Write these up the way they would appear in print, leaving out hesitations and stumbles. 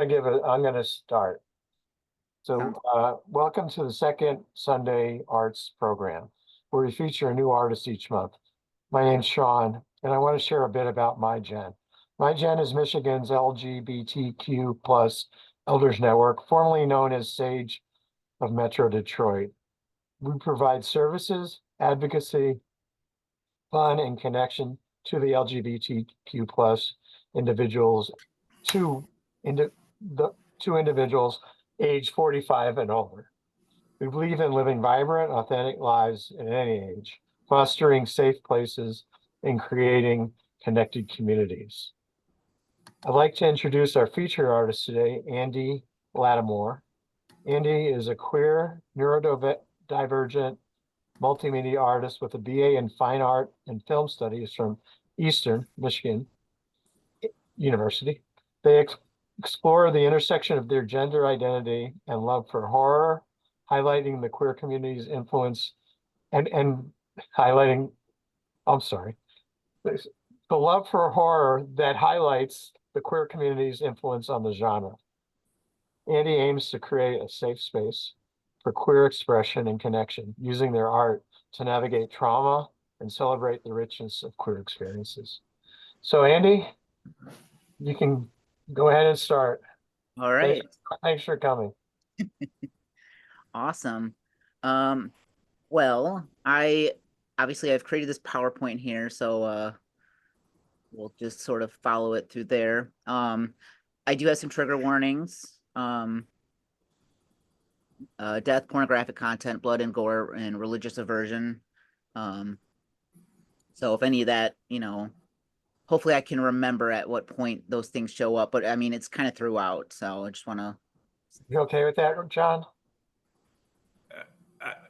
I'm gonna start. So, Sounds welcome to the second Sunday Arts program, where we feature a new artist each month. My name's Sean, and I want to share a bit about MiGen. MiGen is Michigan's LGBTQ plus Elders Network, formerly known as SAGE of Metro Detroit. We provide services, advocacy, fun, and connection to the LGBTQ plus individuals to indi- to individuals age 45 and older. We believe in living vibrant, authentic lives at any age, fostering safe places, and creating connected communities. I'd like to introduce our featured artist today, Andy Lattimore. Andy is a queer, neurodivergent multimedia artist with a BA in Fine Art and Film Studies from Eastern Michigan University. They explore the intersection of their gender identity and love for horror, highlighting the queer community's influence and highlighting, I'm sorry, the love for horror that highlights the queer community's influence on the genre. Andy aims to create a safe space for queer expression and connection, using their art to navigate trauma and celebrate the richness of queer experiences. So, Andy, you can go ahead and start. all Thanks, right. thanks for coming. Awesome. Um, well, I've created this PowerPoint here, so we'll just sort of follow it through there. I do have some trigger warnings. Death, pornographic content, blood and gore, and religious aversion. Um, so if any of that, hopefully I can remember at what point those things show up, but I mean it's kind of throughout, so I just want to. You okay with that, John?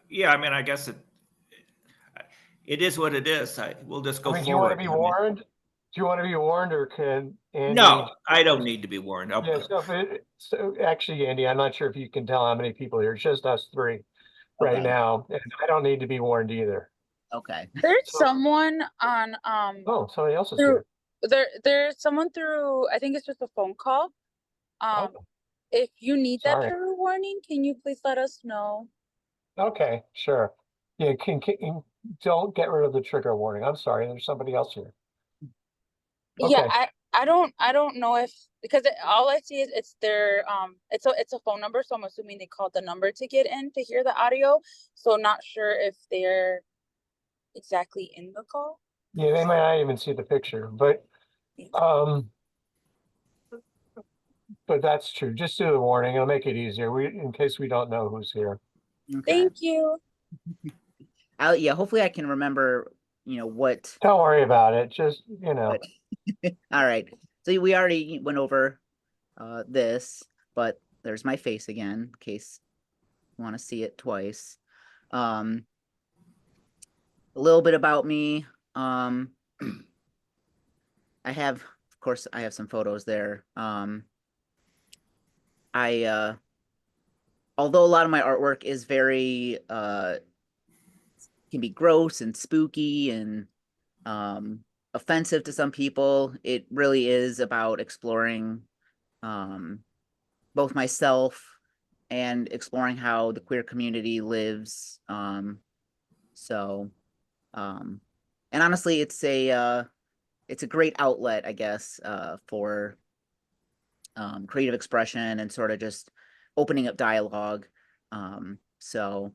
Yeah, I mean, I guess it is what it is. We'll just I go mean, do you want to forward. be I mean, warned? Do you want to be warned, or can Andy? no, I don't need to be warned. Yeah, so actually, Andy, I'm not sure if you can tell how many people here. It's just us three right Okay. now, and I don't need to be warned either. Okay. There's So, someone on oh, somebody else is through here. there's someone through, I think it's just a phone call. Oh, If you need that sorry. trigger warning, can you please let us know? Okay, sure. Yeah, don't get rid of the trigger warning. I'm sorry, there's somebody else here. Yeah, Okay, I don't know if, because all I see is it's their it's a phone number, so I'm assuming they called the number to get in to hear the audio. So not sure if they're exactly in the call. yeah, they might not even see the picture, um, but that's true. Just do the warning. It'll make it easier. In case we don't know who's here. Okay. Thank you. Yeah, hopefully I can remember, what. Don't worry about it. Just, But all right. So we already went over this, but there's my face again in case you want to see it twice. Um, a little bit about me. Of course, I have some photos there. I although a lot of my artwork is very can be gross and spooky and offensive to some people, it really is about exploring um, both myself and exploring how the queer community lives. So, um, and honestly, it's a great outlet, I guess, for creative expression and sort of just opening up dialogue. So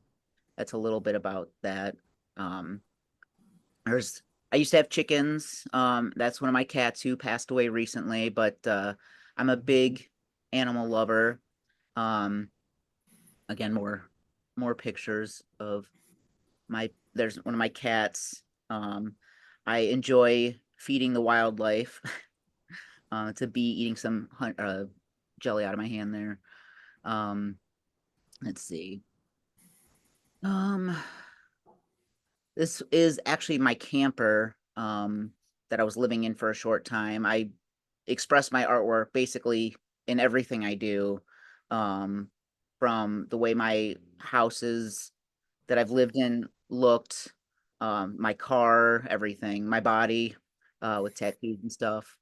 that's a little bit about that. Um, there's I used to have chickens. That's one of my cats who passed away recently, but I'm a big animal lover. Um, again, more pictures of there's one of my cats. I enjoy feeding the wildlife. It's a bee eating some jelly out of my hand there. Um, let's see. Um, this is actually my camper that I was living in for a short time. I express my artwork basically in everything I do, um, from the way my houses that I've lived in looked, my car, everything, my body, with tattoos and stuff.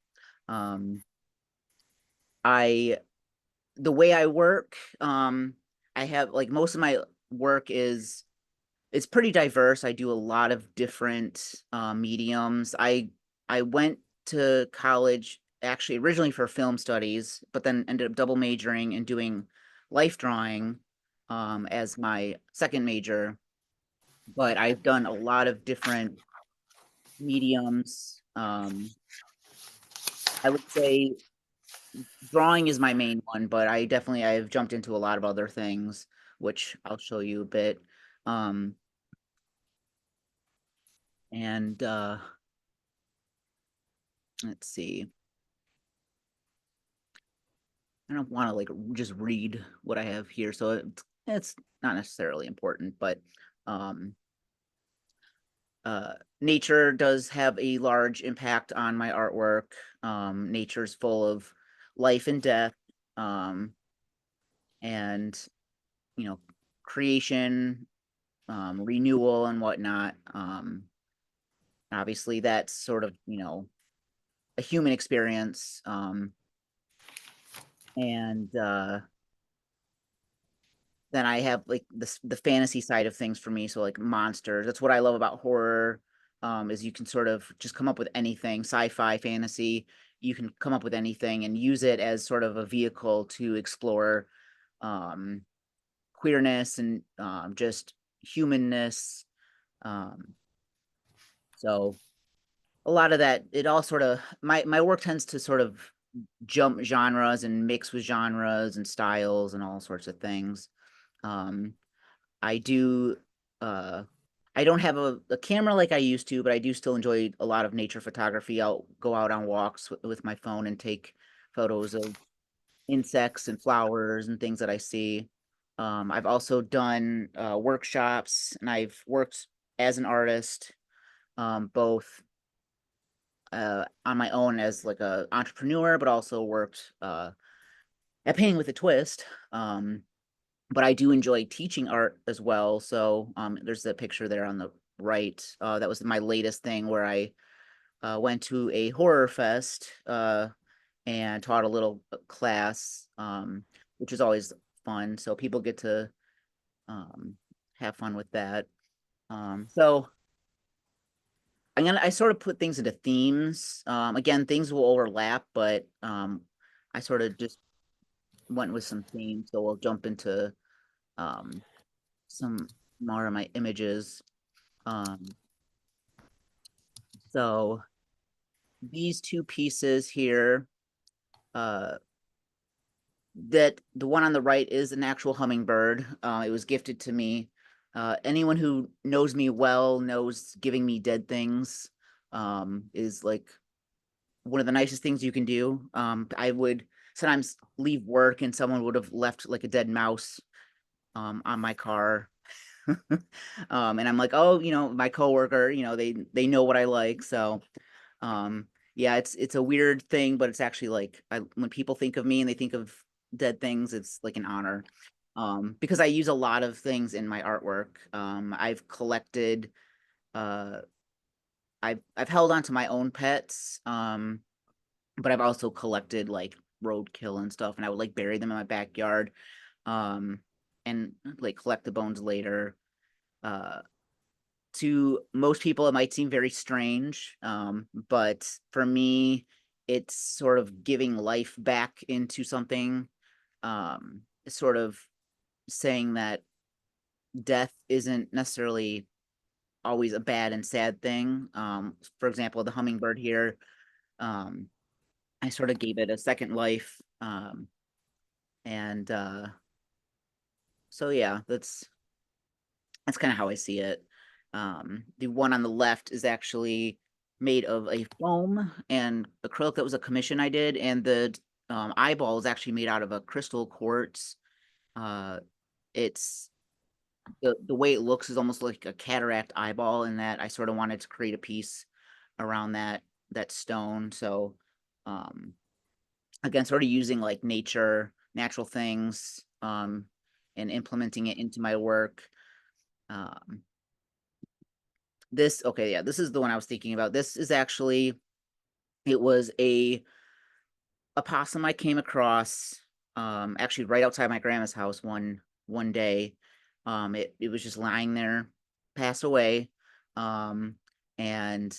Um, I the way I work, I have like most of my work it's pretty diverse. I do a lot of different mediums. I went to college actually originally for film studies, but then ended up double majoring and doing life drawing as my second major. But I've done a lot of different mediums. I would say drawing is my main one, but I've jumped into a lot of other things, which I'll show you a bit. Um, and let's see. I don't want to like just read what I have here, so it's not necessarily important, but um, nature does have a large impact on my artwork. Nature's full of life and death, and you know, creation, renewal, and whatnot. Obviously, that's sort of a human experience, and then I have like the fantasy side of things for me. So like monsters. That's what I love about horror. Is you can sort of just come up with anything, sci-fi, fantasy. You can come up with anything and use it as sort of a vehicle to explore um, queerness and just humanness. Um, so a lot of that, it all sort of my work tends to sort of jump genres and mix with genres and styles and all sorts of things. Um, I do I don't have a camera like I used to, but I do still enjoy a lot of nature photography. I'll go out on walks with my phone and take photos of insects and flowers and things that I see. I've also done workshops, and I've worked as an artist, both on my own as like a entrepreneur, but also worked at Painting with a Twist. But I do enjoy teaching art as well. So there's the picture there on the right. That was my latest thing where I went to a horror fest and taught a little class, which is always fun. So people get to have fun with that. So I sort of put things into themes. Again, things will overlap, but I sort of just went with some themes. So we'll jump into some more of my images. So these two pieces here, that the one on the right is an actual hummingbird. It was gifted to me. Anyone who knows me well knows giving me dead things is like one of the nicest things you can do. I would sometimes leave work and someone would have left like a dead mouse on my car. And I'm like, oh, my coworker, they know what I like. So yeah, it's a weird thing, but it's actually like when people think of me and they think of dead things, it's like an honor. Because I use a lot of things in my artwork. I've collected I've held on to my own pets, but I've also collected like roadkill and stuff, and I would like bury them in my backyard, and like collect the bones later. To most people, it might seem very strange, but for me, it's sort of giving life back into something, sort of saying that death isn't necessarily always a bad and sad thing. For example, the hummingbird here, I sort of gave it a second life. And so yeah, that's kind of how I see it. The one on the left is actually made of a foam and acrylic. That was a commission I did, and the eyeball is actually made out of a crystal quartz. It's the way it looks is almost like a cataract eyeball, in that I sort of wanted to create a piece around that stone. So again, sort of using like natural things, and implementing it into my work. This is the one I was thinking about. This is actually, it was a possum I came across actually right outside my grandma's house one day. It was just lying there, passed away. And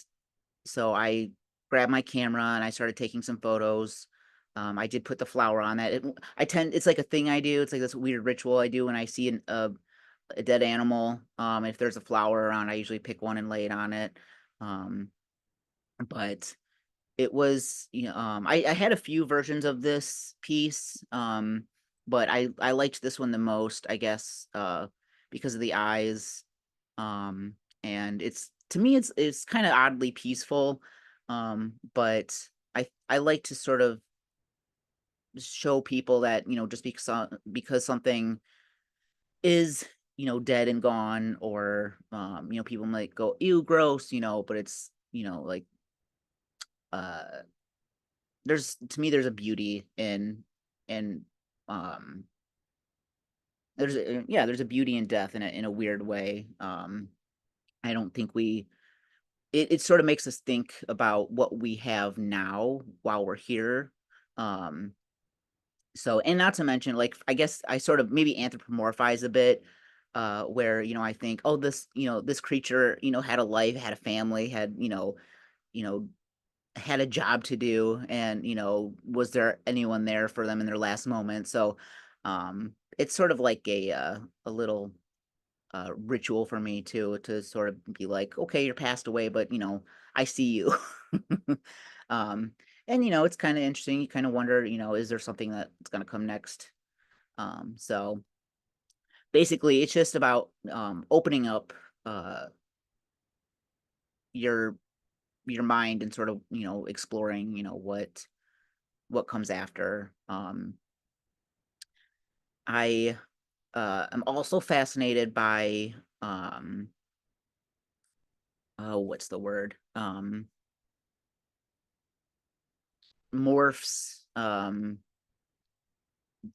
so I grabbed my camera and I started taking some photos. I did put the flower on that. It's like a thing I do. It's like this weird ritual I do when I see a dead animal. If there's a flower around, I usually pick one and lay it on it. But it was, I had a few versions of this piece, but I liked this one the most, I guess, because of the eyes. And to me, it's kind of oddly peaceful. But I like to sort of show people that, just because something is, dead and gone, or, people might go, ew, gross, but it's, like, uh, to me, there's a beauty in, um, there's a beauty in death in a weird way. I don't think it sort of makes us think about what we have now while we're here. Um, so, and not to mention, like, I guess I sort of maybe anthropomorphize a bit, where, I think, oh, this creature, had a life, had a family, you know, had a job to do, and, was there anyone there for them in their last moment? So, it's sort of like a little ritual for me to sort of be like, okay, you're passed away, but, I see you. um and, it's kind of interesting. You kind of wonder, is there something that's going to come next? So basically it's just about opening up uh your mind, and sort of, exploring, what comes after. I am also fascinated by, oh, what's the word? Morphs,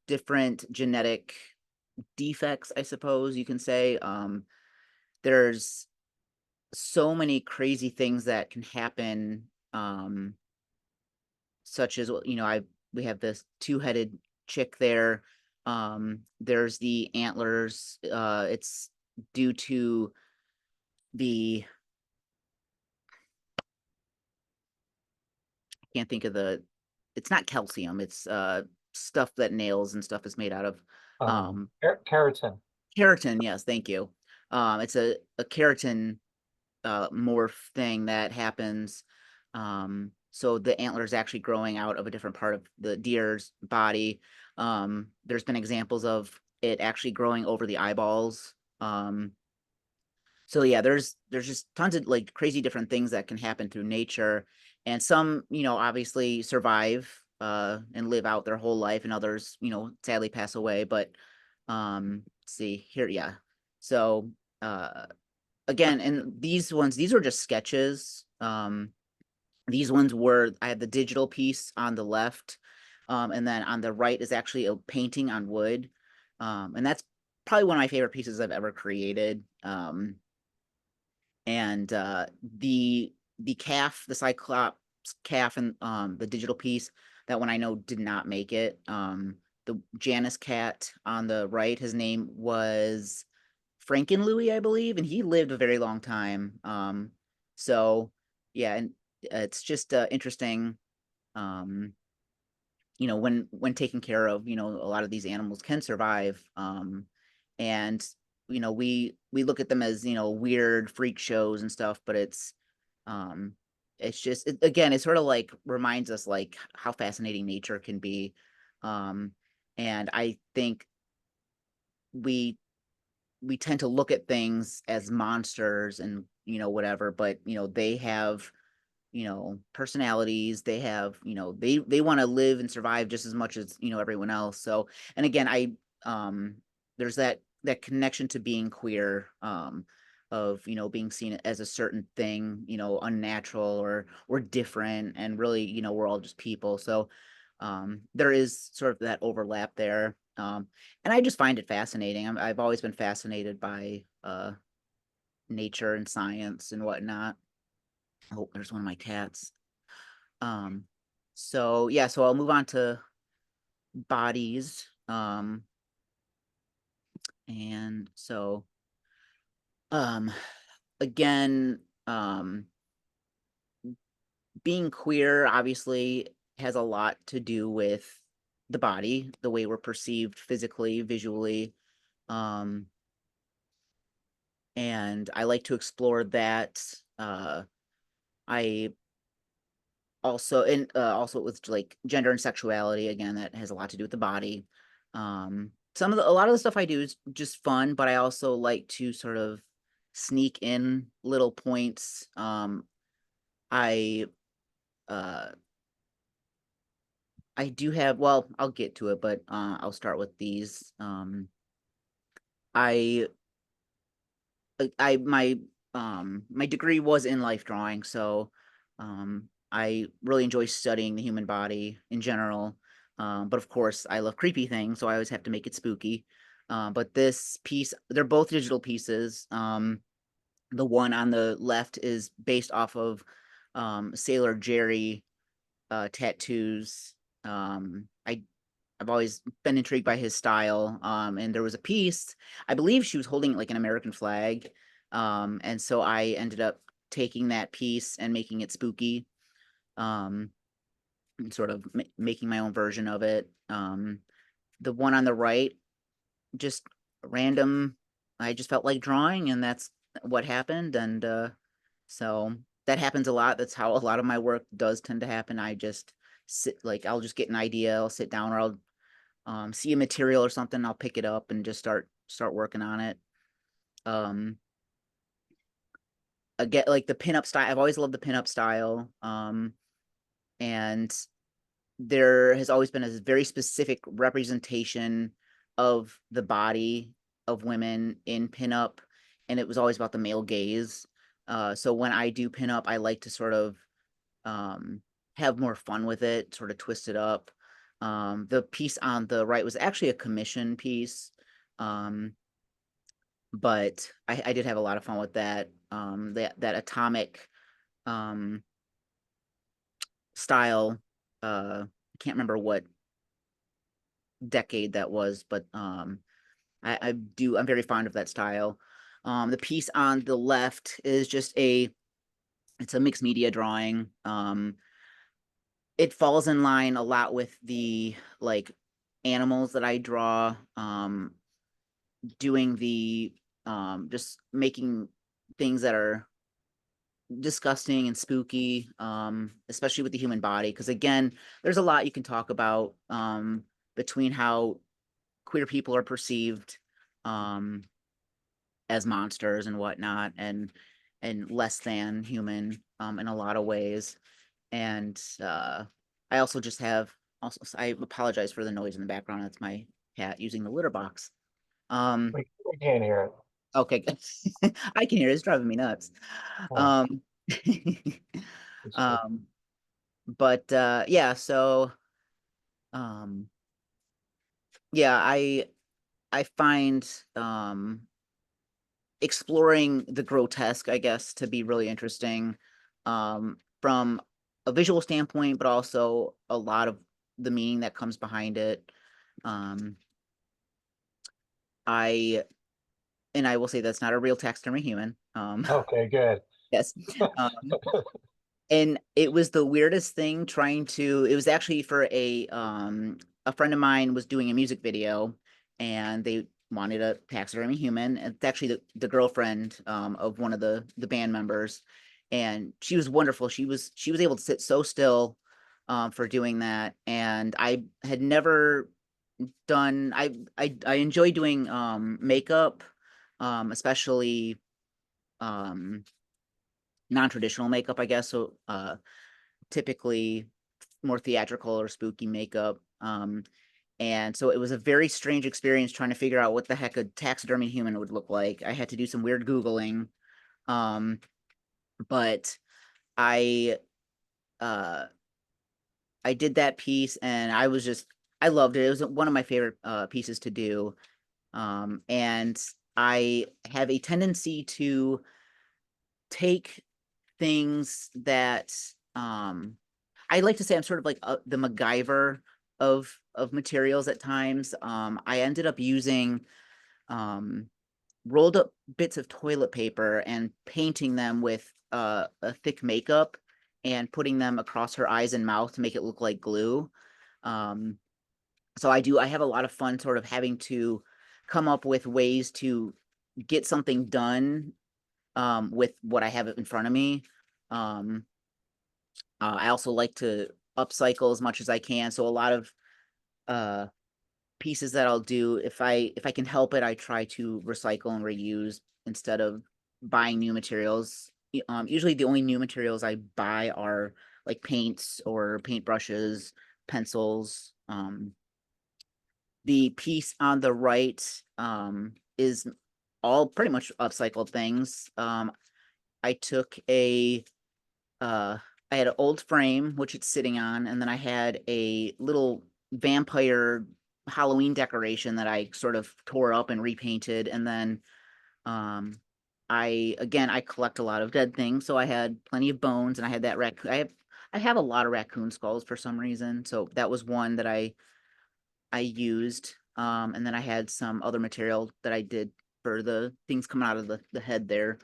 different genetic defects, I suppose you can say. There's so many crazy things that can happen, such as, we have this two-headed chick there. There's the antlers. It's due to the can't think of it's not calcium. It's stuff that nails and stuff is made out of. Keratin. Keratin, yes, thank you. It's a keratin morph thing that happens. So the antler is actually growing out of a different part of the deer's body. There's been examples of it actually growing over the eyeballs. So yeah, there's just tons of like crazy different things that can happen through nature, and some, obviously survive and live out their whole life, and others, sadly pass away. But let's see here, yeah. So again, and these are just sketches. These ones were, I had the digital piece on the left, and then on the right is actually a painting on wood. And that's probably one of my favorite pieces I've ever created. And the calf, the Cyclops calf, and the digital piece, that one I know did not make it. The Janus cat on the right, his name was Frankenlouis, I believe, and he lived a very long time. So yeah, and it's just interesting. Um, when taken care of, a lot of these animals can survive. And we look at them as, weird freak shows and stuff, but it's just, again, it sort of like reminds us like how fascinating nature can be. And I think we tend to look at things as monsters and, whatever, but, they have, personalities. They have, they want to live and survive just as much as, everyone else. So, and again, there's that connection to being queer, of, being seen as a certain thing, unnatural or different, and really, we're all just people. So, there is sort of that overlap there. And I just find it fascinating. I've always been fascinated by, nature and science and whatnot. Oh, there's one of my cats. So yeah, so I'll move on to bodies. And so, again, being queer obviously has a lot to do with the body, the way we're perceived physically, visually. And I like to explore that. I also with like gender and sexuality, again, that has a lot to do with the body. A lot of the stuff I do is just fun, but I also like to sort of sneak in little points. I uh I do have, well, I'll get to it, but I'll start with these. I my degree was in life drawing, so I really enjoy studying the human body in general. But of course, I love creepy things, so I always have to make it spooky. But this piece, they're both digital pieces. The one on the left is based off of Sailor Jerry tattoos. I've always been intrigued by his style. And there was a piece, I believe she was holding like an American flag. And so I ended up taking that piece and making it spooky. And sort of making my own version of it. The one on the right, just random. I just felt like drawing, and that's what happened. And so that happens a lot. That's how a lot of my work does tend to happen. I just I'll just get an idea, I'll sit down, or I'll see a material or something, I'll pick it up and just start working on it. I get like the pinup style. I've always loved the pinup style. And there has always been a very specific representation of the body of women in pinup, and it was always about the male gaze. So when I do pinup, I like to sort of have more fun with it, sort of twist it up. The piece on the right was actually a commission piece, but I did have a lot of fun with that. That atomic style. I can't remember what decade that was, but I'm very fond of that style. The piece on the left is just it's a mixed media drawing. It falls in line a lot with the like animals that I draw. Doing the just making things that are disgusting and spooky, especially with the human body, because again, there's a lot you can talk about between how queer people are perceived as monsters and whatnot, and less than human in a lot of ways. And I also just have I apologize for the noise in the background. That's my cat using the litter box. We can't hear it. Okay, I can hear it. It's driving me nuts. Oh, Um, it's good. but yeah, so um, yeah, I find exploring the grotesque, I guess, to be really interesting from a visual standpoint, but also a lot of the meaning that comes behind it. Um, I and I will say that's not a real taxidermy human. Okay, good. Yes. Um, and it was the weirdest thing trying to, it was actually for a friend of mine was doing a music video, and they wanted a taxidermy human. It's actually the girlfriend of one of the band members, and she was wonderful. She was able to sit so still for doing that. And I had never done, I enjoy doing makeup, especially non-traditional makeup, I guess. So typically more theatrical or spooky makeup. And so it was a very strange experience trying to figure out what the heck a taxidermy human would look like. I had to do some weird Googling. But I uh I did that piece, and I loved it. It was one of my favorite pieces to do. And I have a tendency to take things that I like to say I'm sort of like the MacGyver of of materials at times. I ended up using rolled up bits of toilet paper and painting them with a thick makeup and putting them across her eyes and mouth to make it look like glue. So I have a lot of fun sort of having to come up with ways to get something done with what I have in front of me. I also like to upcycle as much as I can. So a lot of pieces that I'll do, if I can help it, I try to recycle and reuse instead of buying new materials. Usually the only new materials I buy are like paints or paintbrushes, pencils. The piece on the right is all pretty much upcycled things. I took I had an old frame, which it's sitting on, and then I had a little vampire Halloween decoration that I sort of tore up and repainted. And then I collect a lot of dead things, so I had plenty of bones, and I had that raccoon. I have a lot of raccoon skulls for some reason, so that was one that I used. And then I had some other material that I did for the things coming out of the head there.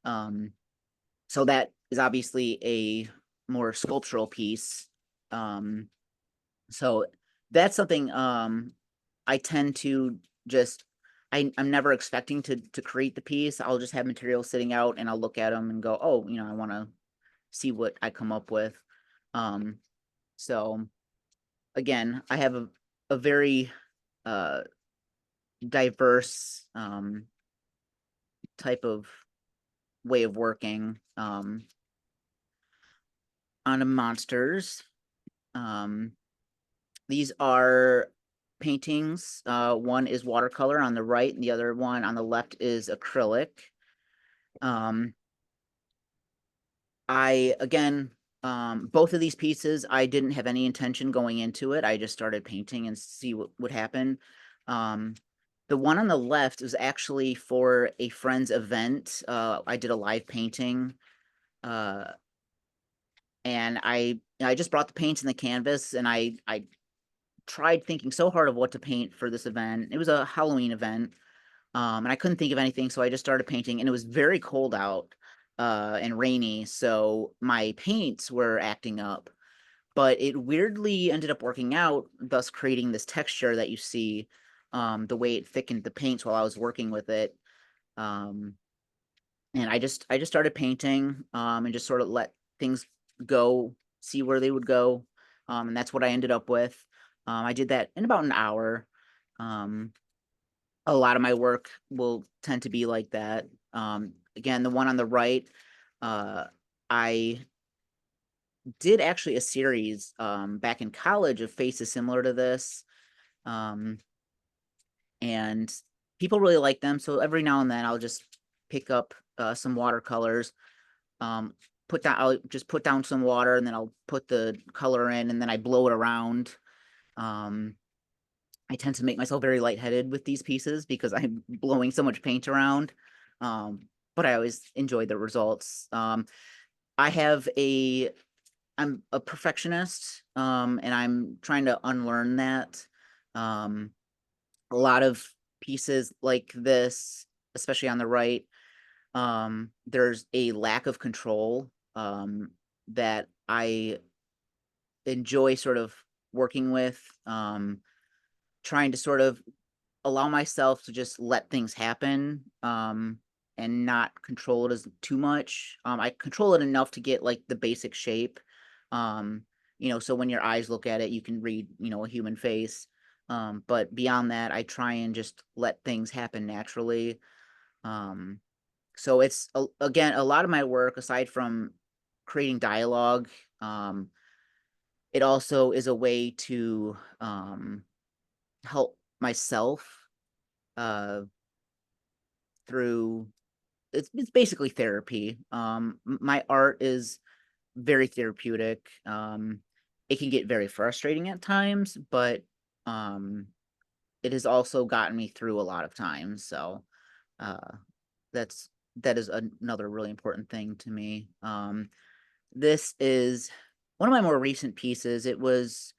So that is obviously a more sculptural piece. So that's something I tend to just I'm never expecting to create the piece. I'll just have material sitting out and I'll look at them and go, oh, I want to see what I come up with. So again, I have a very diverse type of way of working on the monsters. These are paintings. One is watercolor on the right, and the other one on the left is acrylic. Both of these pieces, I didn't have any intention going into it. I just started painting and see what would happen. The one on the left was actually for a friend's event. I did a live painting. And I just brought the paints and the canvas, and I tried thinking so hard of what to paint for this event. It was a Halloween event, and I couldn't think of anything, so I just started painting, and it was very cold out and rainy, so my paints were acting up. But it weirdly ended up working out, thus creating this texture that you see, the way it thickened the paints while I was working with it. And I just started painting and just sort of let things go, see where they would go. And that's what I ended up with. I did that in about an hour. A lot of my work will tend to be like that. Again, the one on the right, I did actually a series back in college of faces similar to this. And people really like them. So every now and then I'll just pick up some watercolors, I'll just put down some water, and then I'll put the color in, and then I blow it around. I tend to make myself very lightheaded with these pieces because I'm blowing so much paint around. But I always enjoy the results. I'm a perfectionist, and I'm trying to unlearn that. A lot of pieces like this, especially on the right, there's a lack of control that I enjoy sort of working with, trying to sort of allow myself to just let things happen and not control it as too much. I control it enough to get like the basic shape. So when your eyes look at it, you can read, a human face. But beyond that, I try and just let things happen naturally. So it's again, a lot of my work, aside from creating dialogue, it also is a way to help myself through it's basically therapy. My art is very therapeutic. It can get very frustrating at times, but it has also gotten me through a lot of times. So that is another really important thing to me. This is one of my more recent pieces. It was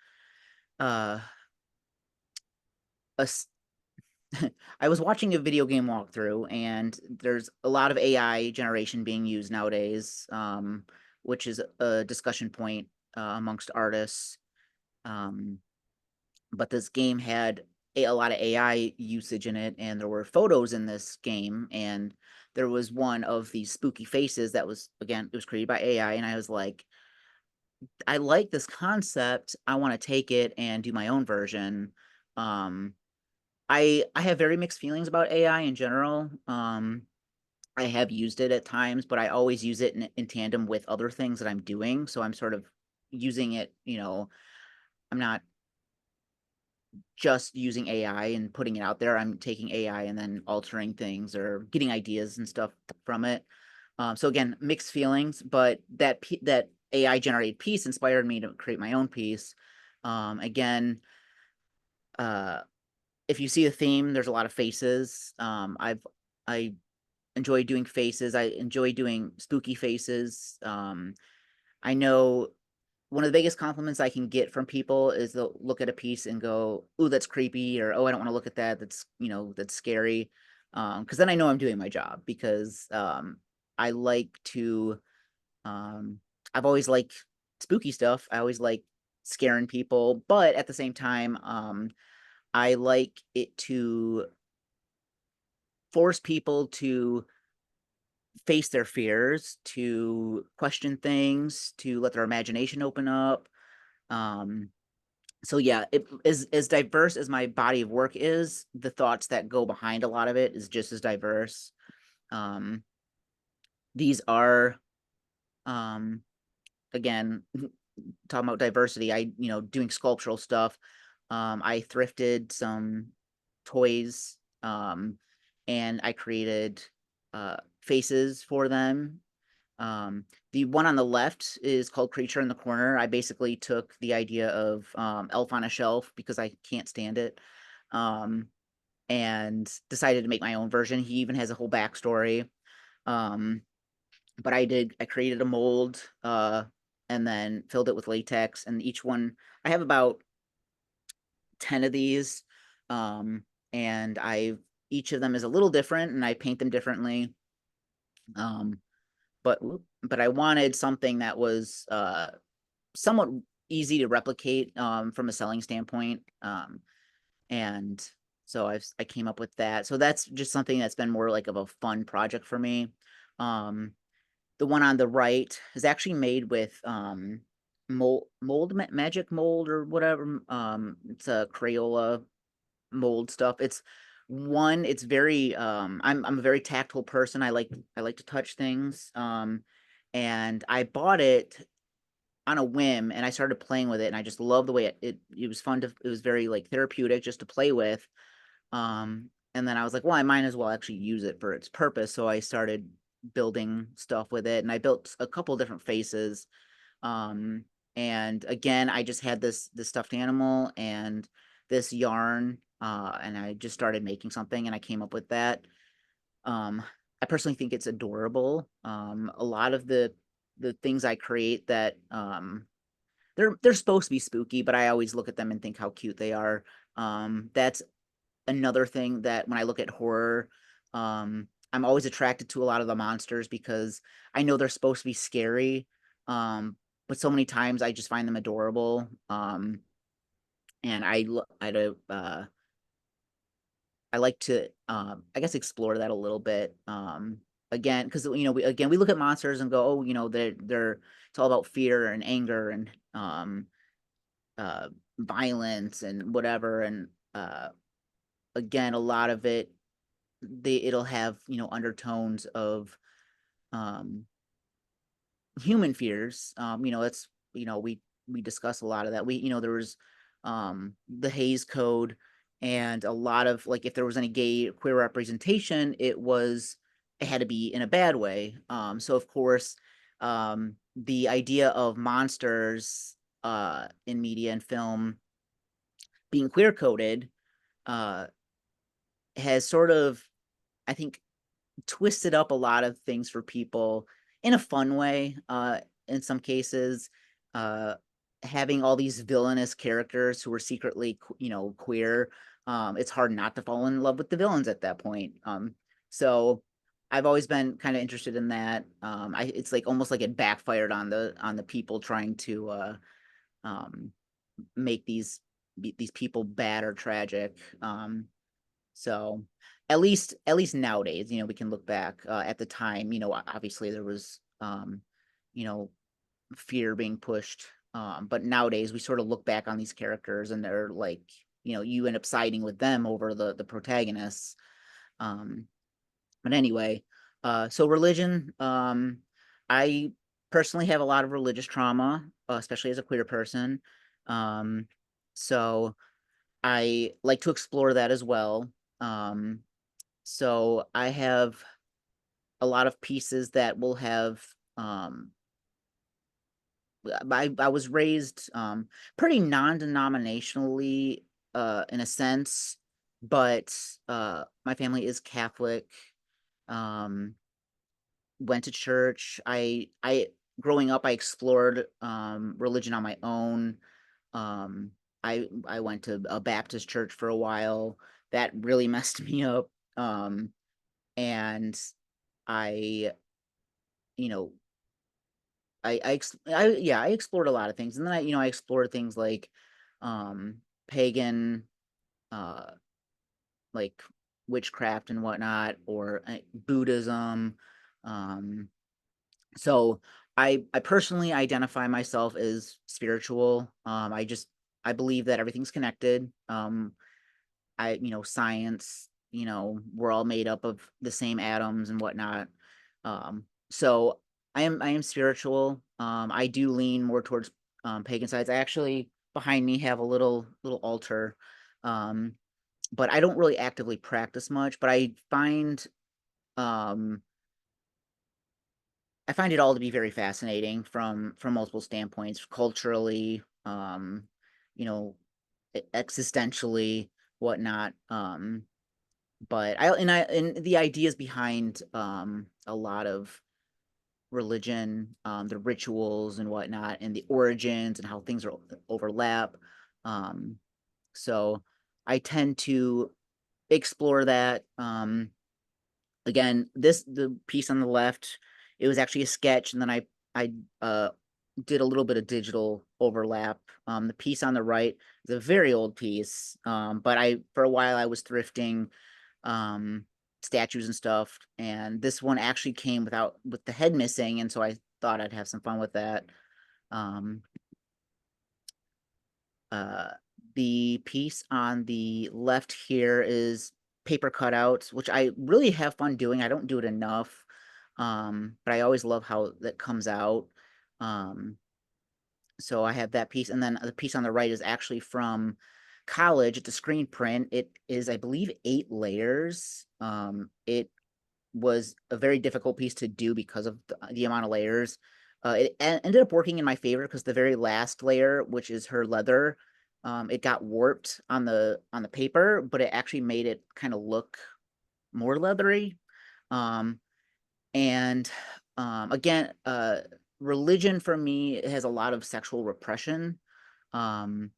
I was watching a video game walkthrough, and there's a lot of AI generation being used nowadays, which is a discussion point amongst artists. But this game had a lot of AI usage in it, and there were photos in this game, and there was one of these spooky faces that was, again, it was created by AI, and I was like, I like this concept. I want to take it and do my own version. Um, I have very mixed feelings about AI in general. I have used it at times, but I always use it in tandem with other things that I'm doing. So I'm sort of using it, I'm not just using AI and putting it out there. I'm taking AI and then altering things or getting ideas and stuff from it. So again, mixed feelings, but that AI generated piece inspired me to create my own piece. Again, if you see a theme, there's a lot of faces. I enjoy doing faces. I enjoy doing spooky faces. I know one of the biggest compliments I can get from people is they'll look at a piece and go, "Ooh, that's creepy," or "Oh, I don't want to look at that. That's scary." Because then I know I'm doing my job because I like to. I've always liked spooky stuff. I always like scaring people, but at the same time, I like it to force people to face their fears, to question things, to let their imagination open up. Um, so yeah, it is as diverse as my body of work is, the thoughts that go behind a lot of it is just as diverse. Um, these are um again talking about diversity, doing sculptural stuff. I thrifted some toys, and I created faces for them. The one on the left is called Creature in the Corner. I basically took the idea of Elf on a Shelf because I can't stand it, um, and decided to make my own version. He even has a whole backstory. Um, but I created a mold, and then filled it with latex, and each one, I have about 10 of these. Um, and each of them is a little different, and I paint them differently. Um, but I wanted something that was somewhat easy to replicate from a selling standpoint. And so I came up with that. So that's just something that's been more like of a fun project for me. Um, the one on the right is actually made with magic mold or whatever. It's a Crayola mold stuff. It's very I'm a very tactile person. I like to touch things. And I bought it on a whim, and I started playing with it, and I just love the way it was fun it was very like therapeutic just to play with. And then I was like, well, I might as well actually use it for its purpose. So I started building stuff with it, and I built a couple different faces. Um, and again, I just had this stuffed animal and this yarn, and I just started making something, and I came up with that. I personally think it's adorable. A lot of the things I create that they're supposed to be spooky, but I always look at them and think how cute they are. That's another thing that when I look at horror, I'm always attracted to a lot of the monsters because I know they're supposed to be scary. But so many times I just find them adorable. And I like to I guess explore that a little bit. Again, because we look at monsters and go, oh, they're it's all about fear and anger and uh violence and whatever. And again, a lot of it'll have undertones of um human fears. That's we discuss a lot of that. There was the Hays Code, and a lot of, like, if there was any gay queer representation, it had to be in a bad way. So of course, the idea of monsters in media and film being queer coded uh has sort of, I think, twisted up a lot of things for people in a fun way. In some cases, uh, having all these villainous characters who are secretly, queer, it's hard not to fall in love with the villains at that point. So I've always been kind of interested in that. It's like almost like it backfired on the people trying to um, make these people bad or tragic. So at least nowadays, we can look back at the time. Obviously there was you know fear being pushed. But nowadays we sort of look back on these characters and they're like, you end up siding with them over the protagonists. Um, but anyway, so religion, I personally have a lot of religious trauma, especially as a queer person. Um, so I like to explore that as well. Um, so I have a lot of pieces that will have I was raised pretty non-denominationally in a sense, but my family is Catholic. Um, went to church. I growing up I explored religion on my own. Um, I went to a Baptist church for a while. That really messed me up. And I, you know, yeah, I explored a lot of things. And then I explored things like um pagan uh like witchcraft and whatnot, or Buddhism. Um so I personally identify myself as spiritual. I believe that everything's connected. Science, we're all made up of the same atoms and whatnot. So I am spiritual. I do lean more towards pagan sides. I actually behind me have a little altar. Um, but I don't really actively practice much, but um I find it all to be very fascinating from multiple standpoints, culturally, you know, existentially, whatnot. But and the ideas behind a lot of religion, the rituals and whatnot, and the origins and how things are overlap. Um, so I tend to explore that. Again, the piece on the left, it was actually a sketch, and then I did a little bit of digital overlap. The piece on the right is a very old piece, but I for a while I was thrifting um statues and stuff, and this one actually came with the head missing, and so I thought I'd have some fun with that. Um, uh, the piece on the left here is paper cutouts, which I really have fun doing. I don't do it enough, but I always love how that comes out. Um, so I have that piece, and then the piece on the right is actually from college. It's a screen print. It is, I believe, 8 layers. It was a very difficult piece to do because of the amount of layers. Ended up working in my favor because the very last layer, which is her leather, it got warped on the paper, but it actually made it kind of look more leathery. Um, and again, religion for me has a lot of sexual repression. Um,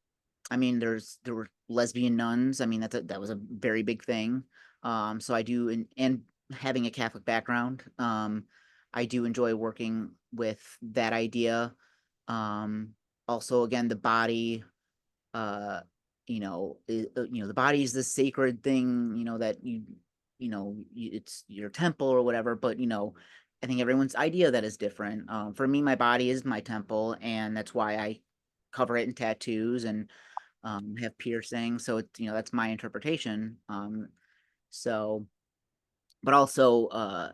I mean, there were lesbian nuns. I mean, that was a very big thing. So I do, and having a Catholic background, I do enjoy working with that idea. Um, Also, again, the body, uh, the body is this sacred thing, that it's your temple or whatever. But I think everyone's idea of that is different. For me, my body is my temple, and that's why I cover it in tattoos and have piercings. So it's that's my interpretation. So, but also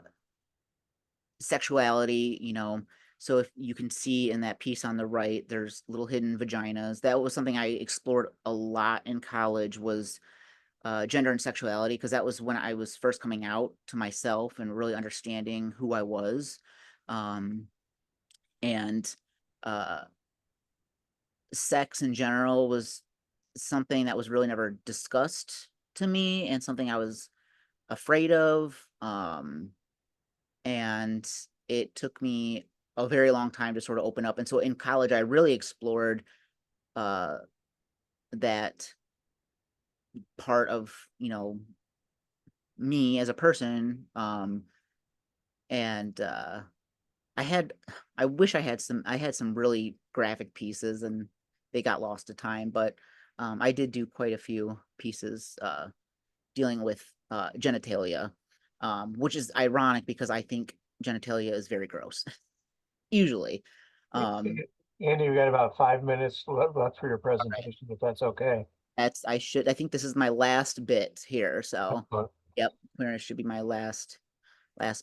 sexuality. So if you can see in that piece on the right, there's little hidden vaginas. That was something I explored a lot in college, was gender and sexuality, because that was when I was first coming out to myself and really understanding who I was. Um, and uh, Sex in general was something that was really never discussed to me, and something I was afraid of. And it took me a very long time to sort of open up. And so in college, I really explored uh, that part of, me as a person. And I wish I had some really graphic pieces, and they got lost to time, but I did do quite a few pieces dealing with genitalia, which is ironic because I think genitalia is very gross, usually. Um, Andy, we got about 5 minutes left for your presentation, if that's okay. I think this is my last bit here, so But yep, queerness should be my last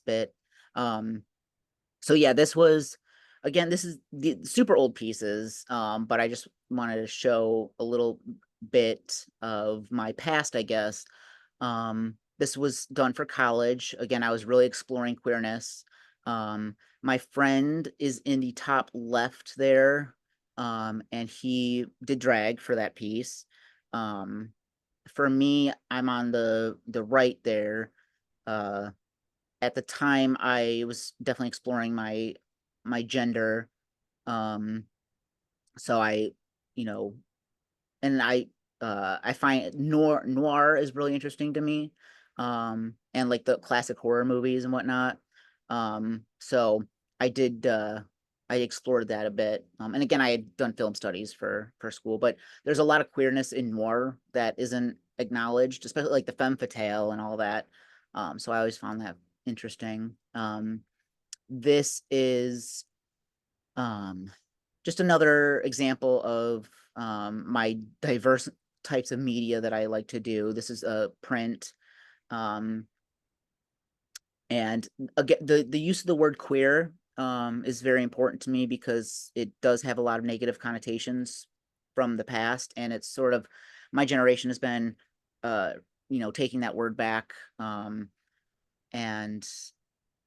bit. So yeah, this is the super old pieces, but I just wanted to show a little bit of my past, I guess. This was done for college. Again, I was really exploring queerness. My friend is in the top left there, and he did drag for that piece. For me, I'm on the right there. At the time, I was definitely exploring my gender. So you know, and I find noir is really interesting to me. And like the classic horror movies and whatnot. So I did I explored that a bit. And again, I had done film studies for school, but there's a lot of queerness in noir that isn't acknowledged, especially like the femme fatale and all that. So I always found that interesting. This is um just another example of my diverse types of media that I like to do. This is a print. Um, and again, the use of the word queer is very important to me because it does have a lot of negative connotations from the past, and it's sort of my generation has been taking that word back. And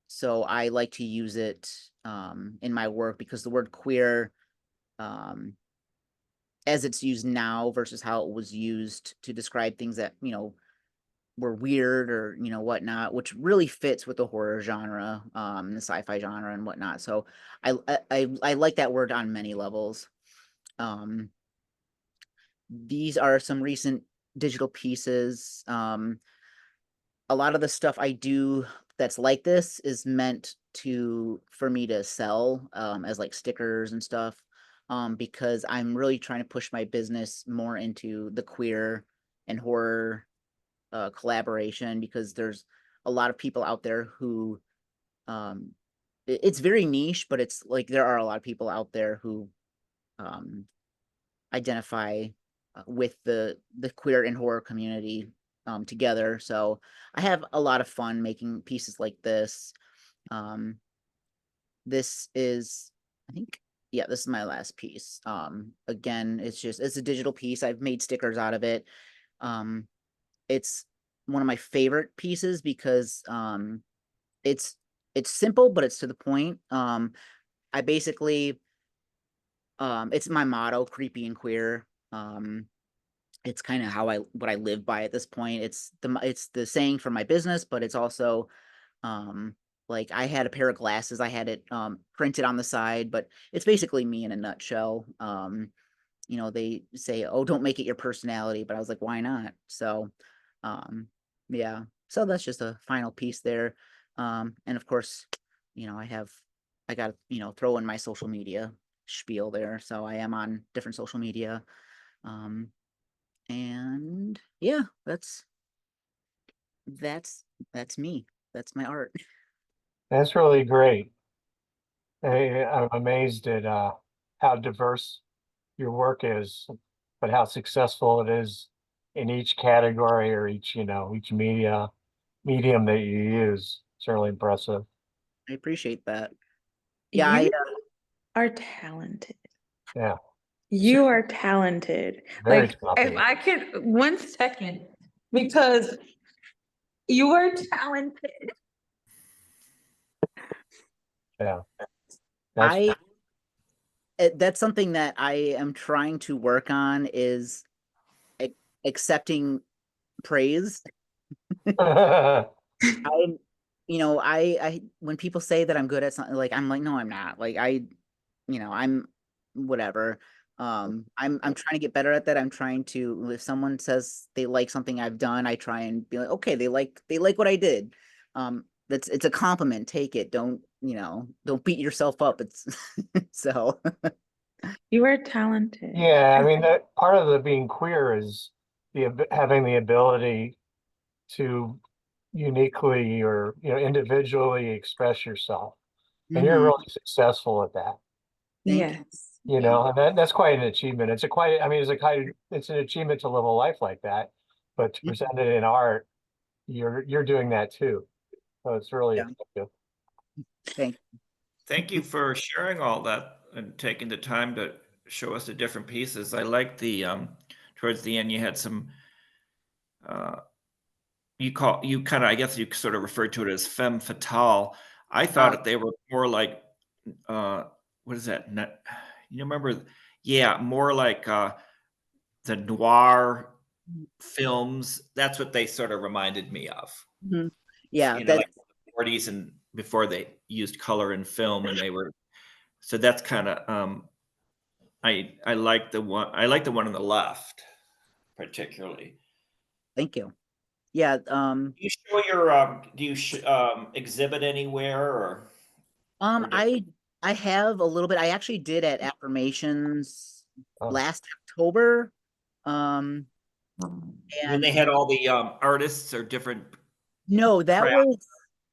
so I like to use it in my work because the word queer, um, as it's used now versus how it was used to describe things that were weird or whatnot, which really fits with the horror genre, the sci-fi genre and whatnot. So I like that word on many levels. These are some recent digital pieces. A lot of the stuff I do that's like this is meant for me to sell as like stickers and stuff, because I'm really trying to push my business more into the queer and horror collaboration, because there's a lot of people out there who it's very niche, but it's like there are a lot of people out there who um, identify with the queer and horror community together. So I have a lot of fun making pieces like this. This is, I think, yeah, this is my last piece. Again, it's a digital piece. I've made stickers out of it. It's one of my favorite pieces because it's it's simple, but it's to the point. I basically it's my motto, creepy and queer. It's kind of what I live by at this point. It's the saying for my business, but it's also like I had a pair of glasses, I had it printed on the side, but it's basically me in a nutshell. They say, "Oh, don't make it your personality," but I was like, "Why not?" So, yeah. So that's just a final piece there. And of course, I got to, throw in my social media spiel there. So I am on different social media. Um, and yeah, that's me. That's my art. that's really great. I'm amazed at how diverse your work is, but how successful it is in each category or each medium that you use. It's really impressive. I appreciate that. Yeah, You are talented. Yeah, You are talented. very Like, if talented. I could, 1 second, because you are talented. Yeah, that's that's something that I am trying to work on is accepting praise. I'm, I when people say that I'm good at something, like I'm like, no, I'm not. Like I'm whatever. I'm trying to get better at that. I'm trying to, if someone says they like something I've done, I try and be like, okay, they like what I did. It's a compliment. Take it. Don't, don't beat yourself up. It's so You are talented. Yeah, I mean, that part of the being queer is having the ability to uniquely or, individually express yourself. And you're Mhm. really successful at that, Thank you. Yes. and that's quite an achievement. I mean, it's an achievement to live a life like that, but to Yeah. present it in art, you're doing that too. So it's really Yeah. effective. Thank Thank you for sharing all that and taking the time to show us the different pieces. I like the towards the end you had some uh you kind of, I guess you sort of referred to it as femme fatale. I thought that they were more like uh what is that? You remember? Yeah, more like the noir films. That's what they sort of reminded me of. Mhm. Yeah, Like the 40s and before they used color in film, and they were so that's kind of I like the one on the left particularly. thank you. Yeah, Do you show your do you exhibit anywhere or I have a little bit. I actually did at Affirmations Oh, last October. when And they had all the artists or different no, craft?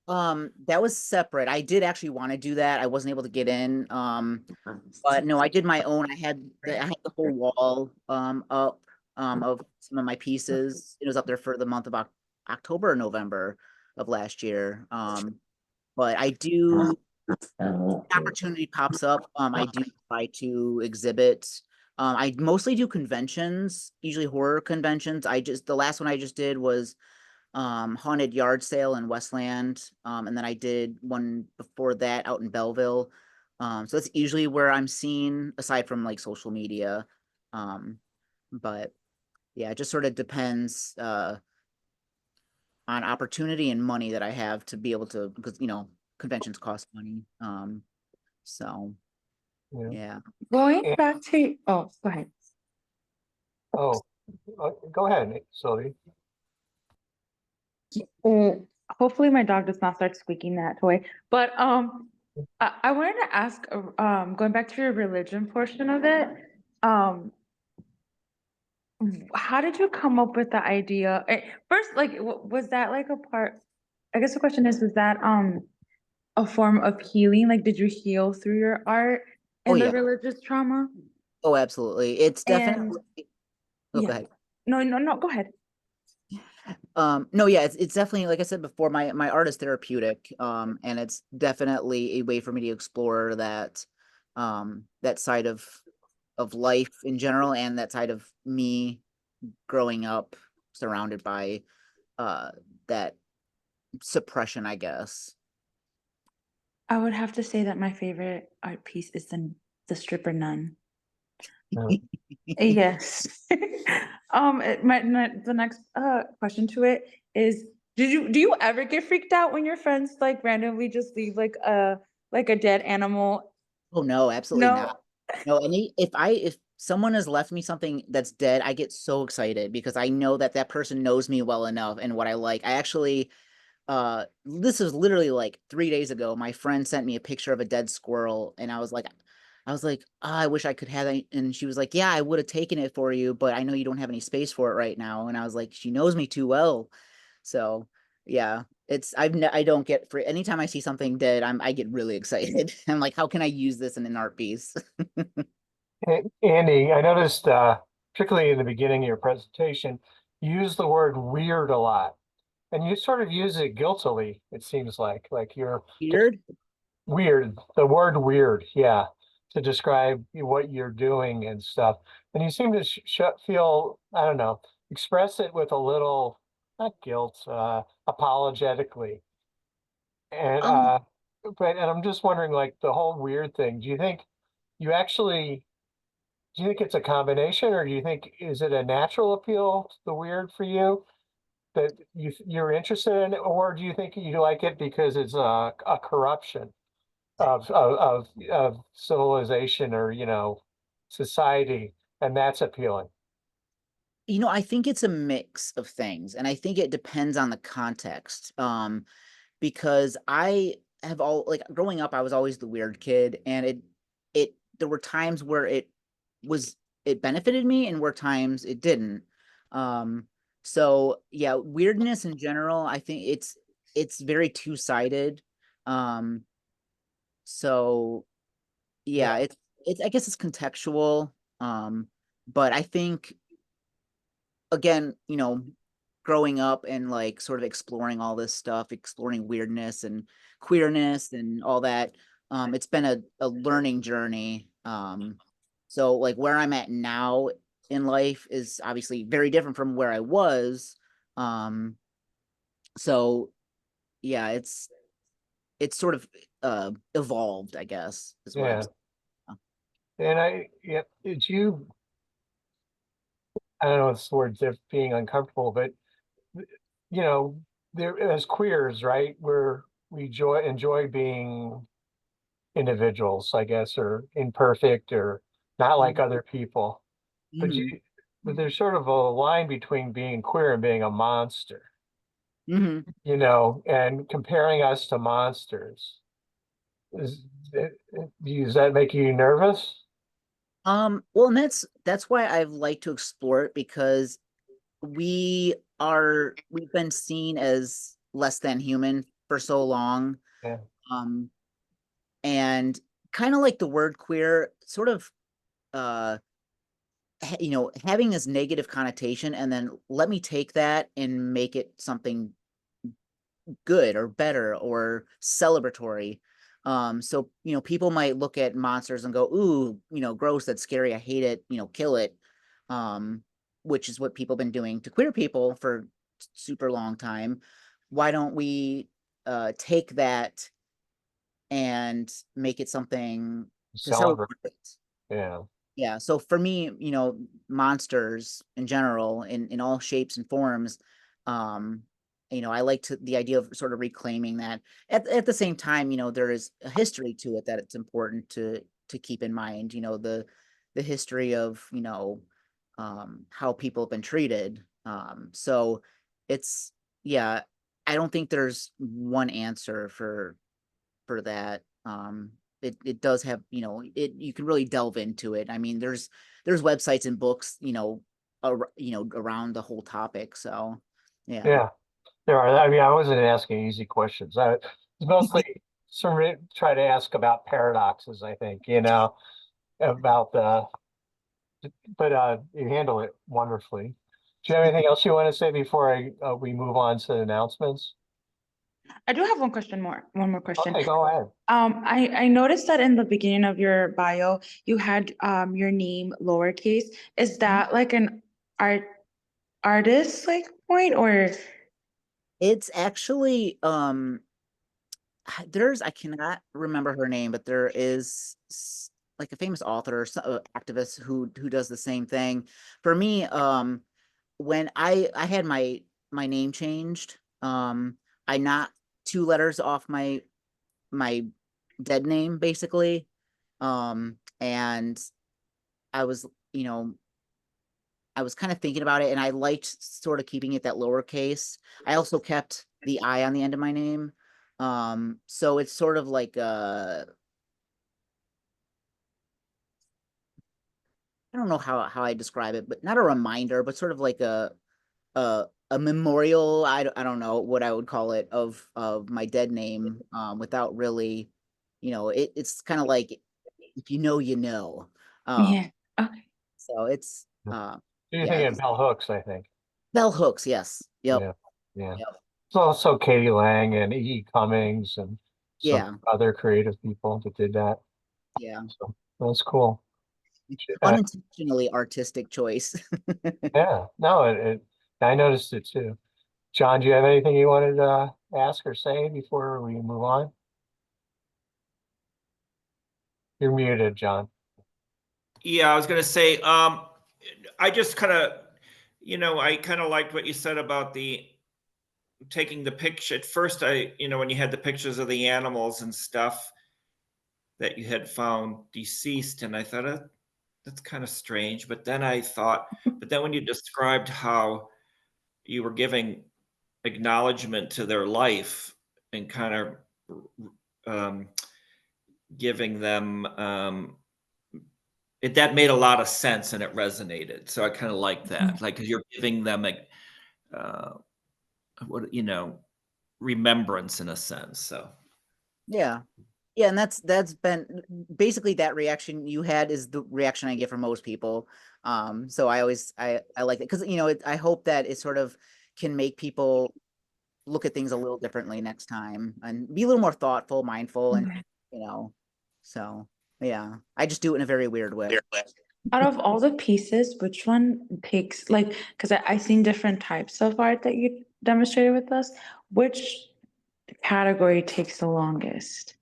that was separate. I did actually want to do that. I wasn't able to get in. But no, I did my own. I had the whole wall up of some of my pieces. It was up there for the month of October or November of last year. But I do opportunity pops up, I do try to exhibit. I mostly do conventions, usually horror conventions. The last one I just did was haunted yard sale in Westland. And then I did one before that out in Belleville. So that's usually where I'm seen aside from like social media. Um, but yeah, it just sort of depends on opportunity and money that I have to be able to, because conventions cost money. So yeah. yeah. Going And, back to, oh, go ahead. oh, go ahead, Sylvie. Hopefully my dog does not start squeaking that toy. But I wanted to ask, going back to your religion portion of it, um, how did you come up with the idea? First, like, was that like a part? I guess the question is, was that a form of healing? Like, did you heal through your art Oh and the yeah. religious trauma? Oh, absolutely. It's And definitely. Oh, go yeah, ahead. no, go ahead. No, yeah, it's definitely, like I said before, my art is therapeutic. And it's definitely a way for me to explore that side of life in general, and that side of me growing up surrounded by uh that suppression, I guess. I would have to say that my favorite art piece is the stripper nun. Yeah. Yes. The next question to it is, do you ever get freaked out when your friends like randomly just leave like a dead animal? Oh no, absolutely No. not. No, if someone has left me something that's dead, I get so excited because I know that that person knows me well enough and what I like. I actually, this was literally like 3 days ago. My friend sent me a picture of a dead squirrel, and I was like, "Ah, I wish I could have that." And she was like, "Yeah, I would have taken it for you, but I know you don't have any space for it right now." And I was like, "She knows me too well." So yeah, I don't get free. Anytime I see something dead, I get really excited. I'm like, how can I use this in an art piece? Andy, I noticed, particularly in the beginning of your presentation, you use the word weird a lot, and you sort of use it guiltily, it seems like you're Weird. weird, the word weird, yeah, to describe what you're doing and stuff. And you seem to feel, I don't know, express it with a little, not guilt, apologetically. And Um, and I'm just wondering, like the whole weird thing, you actually do you think it's a combination, or do you think is it a natural appeal to the weird for you that you're interested in, or do you think you like it because it's a corruption of civilization, or society, and that's appealing. You know, I think it's a mix of things, and I think it depends on the context. Because I have all like growing up, I was always the weird kid, and there were times where it benefited me, and were times it didn't. Um, so yeah, weirdness in general, I think it's very two-sided. Um, so yeah, Yeah. it's I guess it's contextual. But I think again, you know, growing up and like sort of exploring all this stuff, exploring weirdness and queerness and all that, it's been a learning journey. So like where I'm at now in life is obviously very different from where I was. Um, so yeah, it's sort of evolved, I guess, is what I'm Yeah. saying. And did you, I don't know if it's the word being uncomfortable, but you know, there as queers, right? We enjoy being individuals, I guess, or imperfect or not like other people. But Mhm. but there's sort of a line between being queer and being a monster, Mhm. and comparing us to monsters. Is, does that make you nervous? Well, and that's why I've liked to explore it, because we've been seen as less than human for so long. Yeah. Um, and kind of like the word queer, sort of uh you know, having this negative connotation, and then let me take that and make it something good or better or celebratory. So you know, people might look at monsters and go, "Ooh, you know, gross, that's scary, I hate it, you know, kill it." Um, which is what people have been doing to queer people for super long time. Why don't we take that and make it something to Celebrate. celebrate? Yeah. Yeah, so for me, you know, monsters in general, in all shapes and forms, um, you know, I like the idea of sort of reclaiming that. At the same time, you know, there is a history to it that it's important to keep in mind, you know, the history of, you know, how people have been treated. So it's yeah, I don't think there's one answer for that. It does have, you know, you can really delve into it. I mean, there's websites and books, you know, you know, around the whole topic. So yeah. Yeah. There are. I mean, I wasn't asking easy questions. I was mostly sort of try to ask about paradoxes, I think, about but you handle it wonderfully. Do you have anything else you want to say before we move on to the announcements? I do have one more question. Okay, go ahead. I noticed that in the beginning of your bio, you had your name lowercase. Is that like an artist like point, or It's actually I cannot remember her name, but there is like a famous author or activist who does the same thing. For me, when I had my name changed, I knocked two letters off my dead name basically. And I was, you know, I was kind of thinking about it, and I liked sort of keeping it that lowercase. I also kept the I on the end of my name. So it's sort of like I don't know how I describe it, but not a reminder, but sort of like a memorial. I don't know what I would call it, of my dead name, without really, you know, it's kind of like if you know, you know. Um, yeah? Okay. so it's You're yeah, thinking of it's bell hooks, I think. bell hooks, yes. Yep. Yeah. Yeah. Yep. It's also Katie Lang and E. Cummings and some Yeah. other creative people that did that. Yeah. So that's cool. Unintentionally artistic choice. Yeah. No, I noticed it too. John, do you have anything you wanted to ask or say before we move on? You're muted, John. Yeah, I was gonna say, I just kind of, I kind of liked what you said about the taking the picture. At first, when you had the pictures of the animals and stuff that you had found deceased, and I thought, that's kind of strange. But then I thought, but then when you described how you were giving acknowledgement to their life and kind of um, giving them that made a lot of sense and it resonated. So I kind of like that, like, because you're giving them a what remembrance in a sense. So Yeah. Yeah, and that's been basically that reaction you had is the reaction I get from most people. So I always I like it because I hope that it sort of can make people look at things a little differently next time and be a little more thoughtful, mindful, and so yeah, I just do it in a very weird way. Out of all the pieces, which one takes like, because I seen different types of art that you demonstrated with us, which category takes the longest?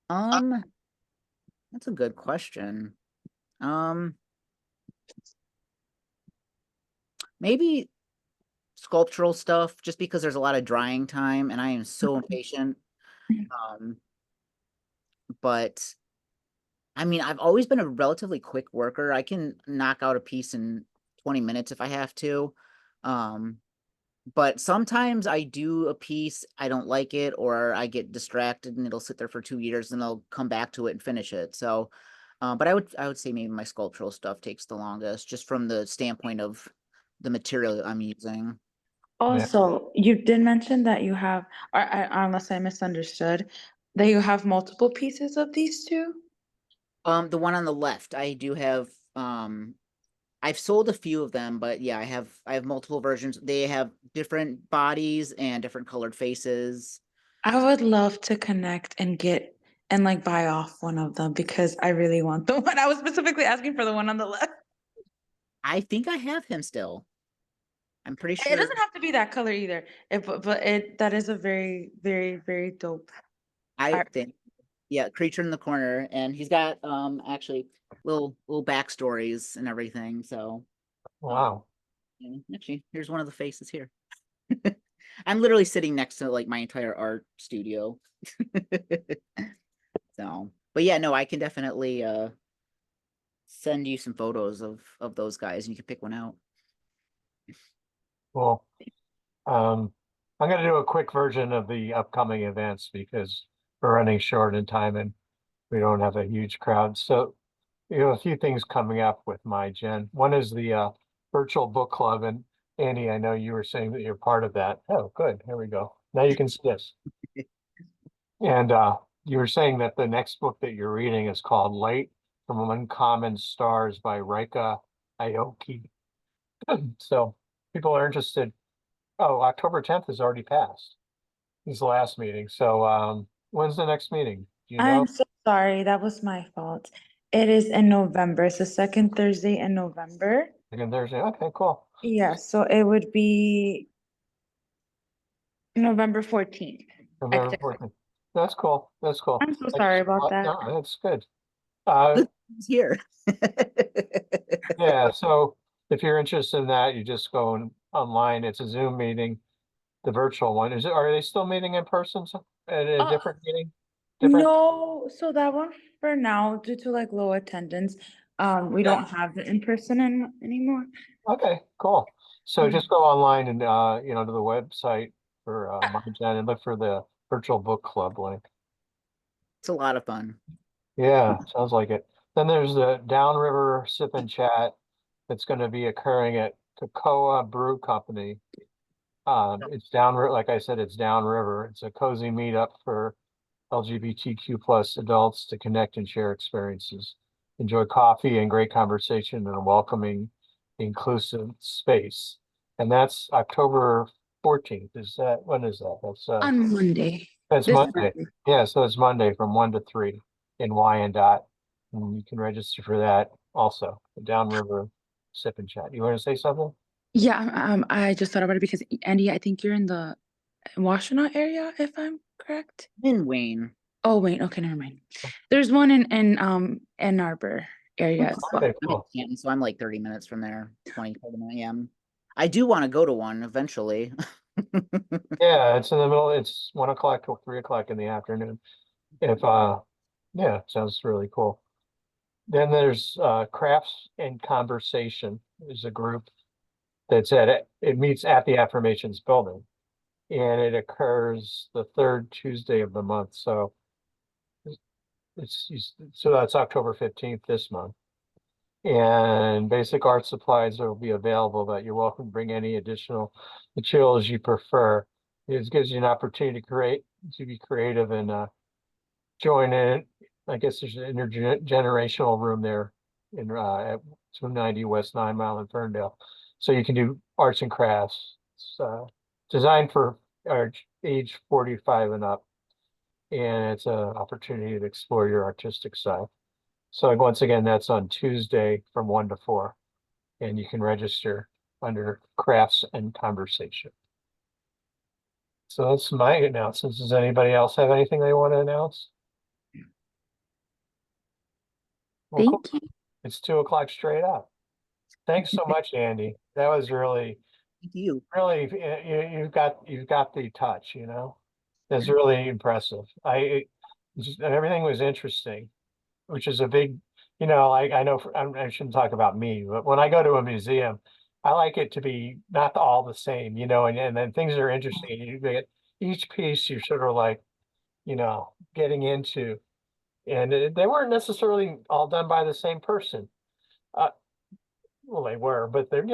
That's a good question. Maybe sculptural stuff, just because there's a lot of drying time and I am so impatient. But I mean, I've always been a relatively quick worker. I can knock out a piece in 20 minutes if I have to. But sometimes I do a piece, I don't like it, or I get distracted and it'll sit there for 2 years and I'll come back to it and finish it. So, but I would say maybe my sculptural stuff takes the longest, just from the standpoint of the material I'm using. Also, you did mention that you have, or unless I misunderstood, that you have multiple pieces of these two? The one on the left, I do have, I've sold a few of them, but yeah, I have multiple versions. They have different bodies and different colored faces. I would love to connect and get and like buy off one of them because I really want the one. I was specifically asking for the one on the left. I think I have him still. I'm pretty It sure. doesn't have to be that color either. But it that is a very, very, very dope. I art. think, yeah, creature in the corner, and he's got actually little backstories and everything. So Wow. actually, here's one of the faces here. I'm literally sitting next to like my entire art studio. So, but yeah, no, I can definitely send you some photos of those guys, and you can pick one out. Cool. I'm going to do a quick version of the upcoming events because we're running short in time and we don't have a huge crowd. So, a few things coming up with MiGen. One is the virtual book club. And Annie, I know you were saying that you're part of that. Oh, good. Here we go. Now you can see this. And you were saying that the next book that you're reading is called Light from Uncommon Stars by Rika Aoki. So people are interested. Oh, October 10th is already passed. Is the last meeting. So when's the next meeting? Do you know? I'm so sorry, that was my fault. It is in November. It's the second Thursday in November. Second Thursday. Okay, cool. Yeah, so it would be November 14th. November 14th. That's cool. That's cool. I'm so sorry about that. No, that's good. Uh, He's here. yeah, so if you're interested in that, you just go online. It's a Zoom meeting, the virtual one. Are they still meeting in person at a different meeting? Different? No, so that one for now, due to like low attendance, we Yeah. don't have the in-person anymore. Okay, cool. So just go online and to the website for MiGen and look for the virtual book club link. It's a lot of fun. Yeah, sounds like it. Then there's the Downriver Sip and Chat that's going to be occurring at Cocoa Brew Company. It's downriver, like I said, it's downriver. It's a cozy meetup for LGBTQ plus adults to connect and share experiences. Enjoy coffee and great conversation in a welcoming, inclusive space. And that's October 14th. When is that? On Monday. That's This Monday. Monday. Yeah, so it's Monday from 1 to 3 in Wyandotte. And you can register for that also, the Downriver Sip and Chat. You want to say something? Yeah, I just thought about it because Andy, I think you're in the Washtenaw area, if I'm correct. In Wayne. Oh, wait, okay, never mind. There's one in Ann Arbor area as well. Okay, I'm in cool. Canton, so I'm like 30 minutes from there, 30 minutes. Yeah. I do want to go to one eventually. Yeah, it's in the middle. It's 1 o'clock till 3 o'clock in the afternoon. Yeah, sounds really cool. Then there's Crafts and Conversation is a group that's it meets at the Affirmations building. And it occurs the third Tuesday of the month, so so that's October 15th this month. And basic art supplies will be available, but you're welcome to bring any additional materials you prefer. It gives you an opportunity to be creative and join in. I guess there's an intergenerational room there in at 290 West 9 Mile in Ferndale. So you can do arts and crafts. It's designed for age 45 and up. And it's an opportunity to explore your artistic side. So once again, that's on Tuesday from 1 to 4. And you can register under Crafts and Conversation. So that's my announcements. Does anybody else have anything they want to announce? Well, cool. Thank you. It's 2:00 straight up. Thanks so much, Andy. That was really, Thank you. really, you've got the touch, That's really impressive. Everything was interesting, which is a big, I know I shouldn't talk about me, but when I go to a museum, I like it to be not all the same, and then things are interesting. You get each piece you're sort of like, getting into, and they weren't necessarily all done by the same person. Well, they were, but they're,